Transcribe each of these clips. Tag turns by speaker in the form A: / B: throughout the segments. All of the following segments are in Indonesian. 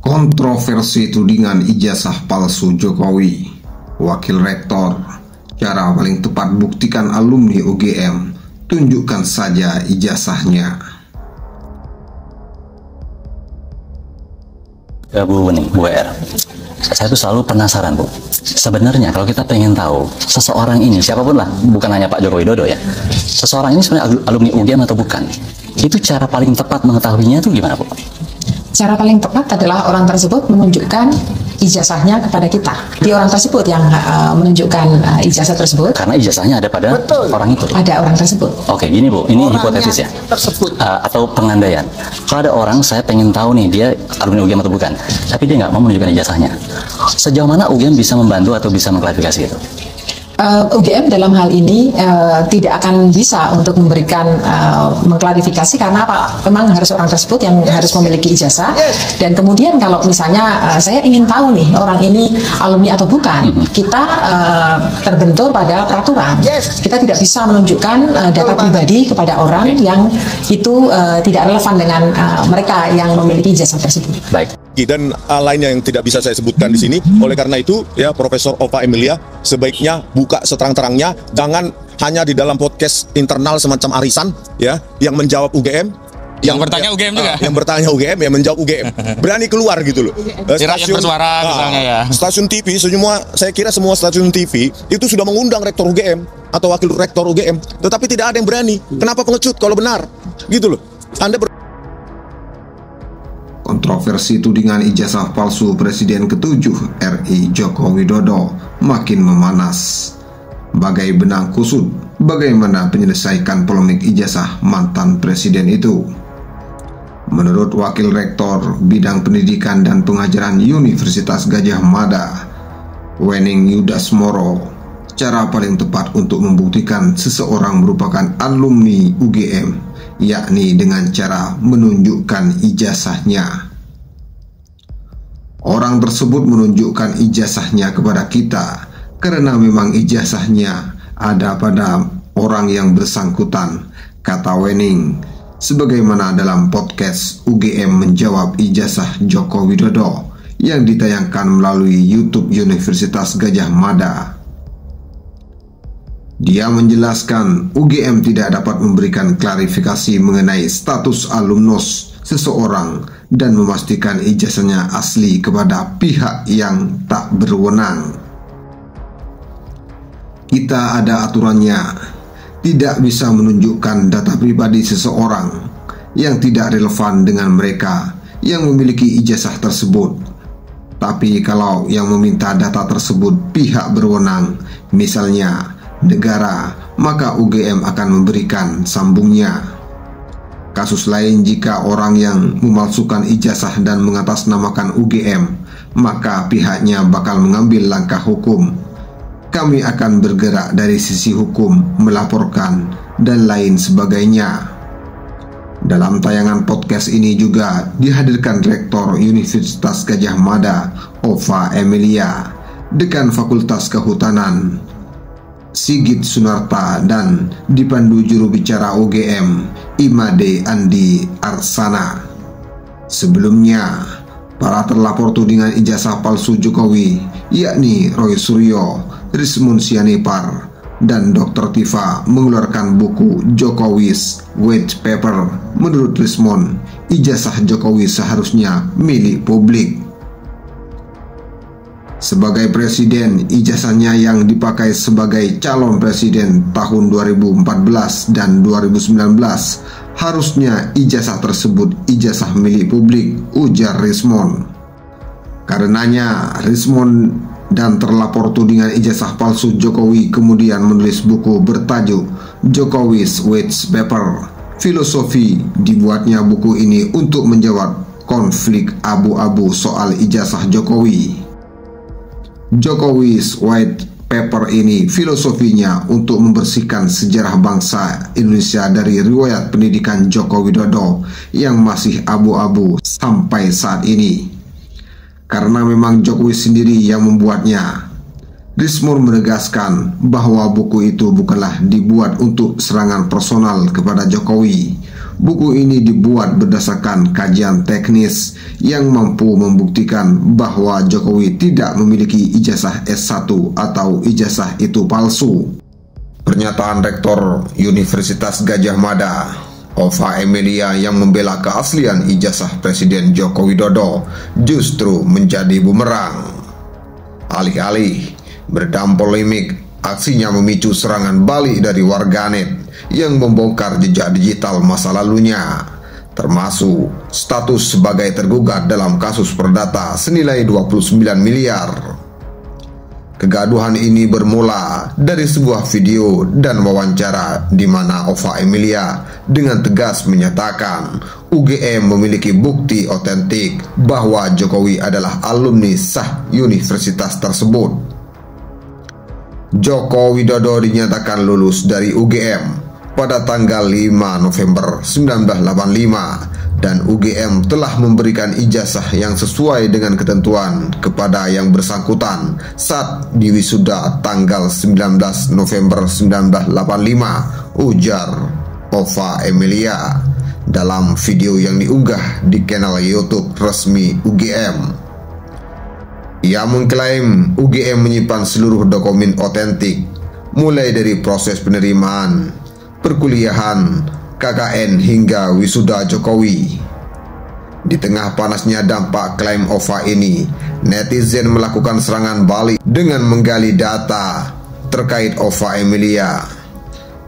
A: Kontroversi tudingan ijazah palsu Jokowi. Wakil Rektor, cara paling tepat buktikan alumni UGM, tunjukkan saja ijazahnya.
B: Ya Bu WR, saya tuh selalu penasaran Bu. Sebenarnya kalau kita pengen tahu seseorang ini, siapapun lah, bukan hanya Pak Joko Widodo ya, seseorang ini sebenarnya alumni UGM atau bukan, itu cara paling tepat mengetahuinya itu gimana Bu?
C: Cara paling tepat adalah orang tersebut menunjukkan ijazahnya kepada kita. Di orang tersebut yang menunjukkan ijazah tersebut.
B: Karena ijazahnya ada pada orang itu.
C: Ada orang tersebut.
B: Oke, gini Bu, ini hipotesis ya. Atau pengandaian. Kalau ada orang, saya pengen tahu nih dia alumni UGM atau bukan, tapi dia nggak mau menunjukkan ijazahnya. Sejauh mana UGM bisa membantu atau bisa mengklarifikasi itu?
C: UGM dalam hal ini tidak akan bisa untuk memberikan mengklarifikasi karena apa? Memang harus orang tersebut yang harus memiliki ijazah. Dan kemudian kalau misalnya saya ingin tahu nih orang ini alumni atau bukan, kita terbentur pada peraturan. Kita tidak bisa menunjukkan data pribadi kepada orang yang itu tidak relevan dengan mereka yang memiliki ijazah tersebut.
B: Baik.
D: Dan lainnya yang tidak bisa saya sebutkan di sini. Oleh karena itu, ya Profesor Ova Emilia sebaiknya buka seterang-terangnya, jangan hanya di dalam podcast internal semacam arisan, ya, yang menjawab UGM,
E: yang bertanya UGM juga,
D: yang bertanya UGM, yang menjawab UGM, berani keluar gitu loh.
E: Stasiun bersuara misalnya ya.
D: Stasiun TV, saya kira semua stasiun TV itu sudah mengundang rektor UGM atau wakil rektor UGM, tetapi tidak ada yang berani. Kenapa pengecut kalau benar, gitu loh?
A: Kontroversi tudingan ijazah palsu Presiden ke-7 RI Joko Widodo makin memanas. Bagai benang kusut, bagaimana penyelesaikan polemik ijazah mantan presiden itu? Menurut Wakil Rektor Bidang Pendidikan dan Pengajaran Universitas Gadjah Mada, Wening Yudasmoro, cara paling tepat untuk membuktikan seseorang merupakan alumni UGM yakni dengan cara menunjukkan ijazahnya. Orang tersebut menunjukkan ijazahnya kepada kita karena memang ijazahnya ada pada orang yang bersangkutan, kata Wening, sebagaimana dalam podcast UGM menjawab ijazah Joko Widodo yang ditayangkan melalui YouTube Universitas Gadjah Mada. Dia menjelaskan UGM tidak dapat memberikan klarifikasi mengenai status alumnus seseorang dan memastikan ijazahnya asli kepada pihak yang tak berwenang. Kita ada aturannya, tidak bisa menunjukkan data pribadi seseorang yang tidak relevan dengan mereka yang memiliki ijazah tersebut. Tapi kalau yang meminta data tersebut pihak berwenang, misalnya negara, maka UGM akan memberikan, sambungnya. Kasus lain, jika orang yang memalsukan ijazah dan mengatasnamakan UGM, maka pihaknya bakal mengambil langkah hukum. Kami akan bergerak dari sisi hukum, melaporkan, dan lain sebagainya. Dalam tayangan podcast ini juga dihadirkan Rektor Universitas Gadjah Mada, Ova Emilia, Dekan Fakultas Kehutanan, Sigit Sunarta, dan dipandu juru bicara UGM, Imade Andi Arsana. Sebelumnya, para terlapor tudingan ijazah palsu Jokowi, yakni Roy Suryo, Rismon Sianipar, dan Dr. Tifa mengeluarkan buku Jokowi's White Paper. Menurut Rismon, ijazah Jokowi seharusnya milik publik. Sebagai presiden, ijazahnya yang dipakai sebagai calon presiden tahun 2014 dan 2019 harusnya ijazah tersebut ijazah milik publik, ujar Rismon. Karenanya, Rismon dan terlapor tudingan ijazah palsu Jokowi kemudian menulis buku bertajuk Jokowi's White Paper. Filosofi dibuatnya buku ini untuk menjawab konflik abu-abu soal ijazah Jokowi. Jokowi's White Paper ini filosofinya untuk membersihkan sejarah bangsa Indonesia dari riwayat pendidikan Joko Widodo yang masih abu-abu sampai saat ini. Karena memang Jokowi sendiri yang membuatnya. Rismon menegaskan bahwa buku itu bukanlah dibuat untuk serangan personal kepada Jokowi, Buku ini dibuat berdasarkan kajian teknis yang mampu membuktikan bahwa Jokowi tidak memiliki ijazah S1 atau ijazah itu palsu. Pernyataan Rektor Universitas Gadjah Mada, Ova Emilia, yang membela keaslian ijazah Presiden Joko Widodo justru menjadi bumerang. Alih-alih berdampak polemik, aksinya memicu serangan balik dari warganet yang membongkar jejak digital masa lalunya, termasuk status sebagai tergugat dalam kasus perdata senilai 29 miliar. Kegaduhan ini bermula dari sebuah video dan wawancara di mana Ova Emilia dengan tegas menyatakan UGM memiliki bukti otentik bahwa Jokowi adalah alumni sah universitas tersebut. Joko Widodo dinyatakan lulus dari UGM pada tanggal 5 November 1985 dan UGM telah memberikan ijazah yang sesuai dengan ketentuan kepada yang bersangkutan saat diwisuda tanggal 19 November 1985, ujar Ova Emilia dalam video yang diunggah di kanal YouTube resmi UGM. Ia mengklaim UGM menyimpan seluruh dokumen otentik, mulai dari proses penerimaan, perkuliahan, KKN hingga wisuda Jokowi. Di tengah panasnya dampak klaim Ova ini, netizen melakukan serangan balik dengan menggali data terkait Ova Emilia.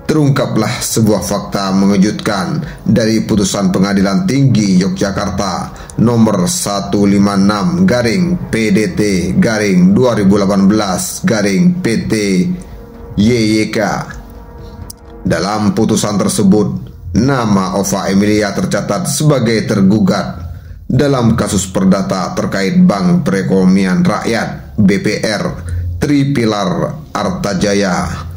A: Terungkaplah sebuah fakta mengejutkan dari putusan Pengadilan Tinggi Yogyakarta nomor 156/PDT/2018/PT YYK. Dalam putusan tersebut, nama Ova Emilia tercatat sebagai tergugat dalam kasus perdata terkait Bank Perekonomian Rakyat (BPR) Tripilar Artajaya.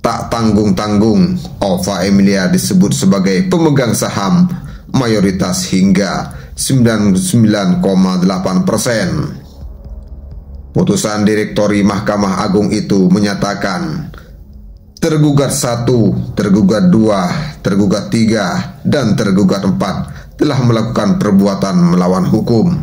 A: Tak tanggung-tanggung, Ova Emilia disebut sebagai pemegang saham mayoritas hingga 99,8%. Putusan Direktori Mahkamah Agung itu menyatakan tergugat 1, tergugat 2, tergugat 3, dan tergugat 4 telah melakukan perbuatan melawan hukum.